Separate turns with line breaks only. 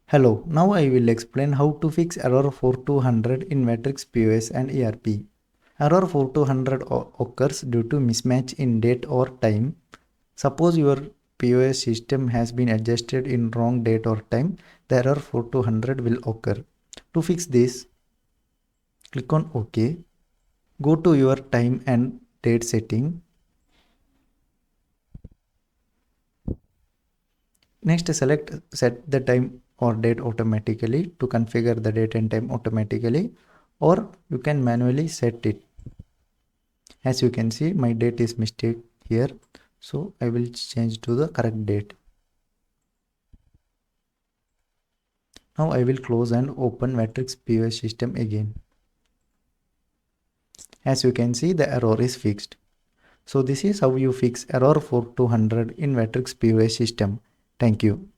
Hello, now I will explain how to fix error 4200 in Vatrix POS and ERP. Error 4200 occurs due to mismatch in date or time. Suppose your POS system has been adjusted in wrong date or time, the error 4200 will occur. To fix this, click on OK. Go to your time and date setting. Next, select set the time or date automatically to configure the date and time automatically, or you can manually set it. As you can see, my date is mistake here, so I will change to the correct date. Now I will close and open Vatrix POS system again. As you can see, the error is fixed. So this is how you fix error 4200 in Vatrix POS system. Thank you.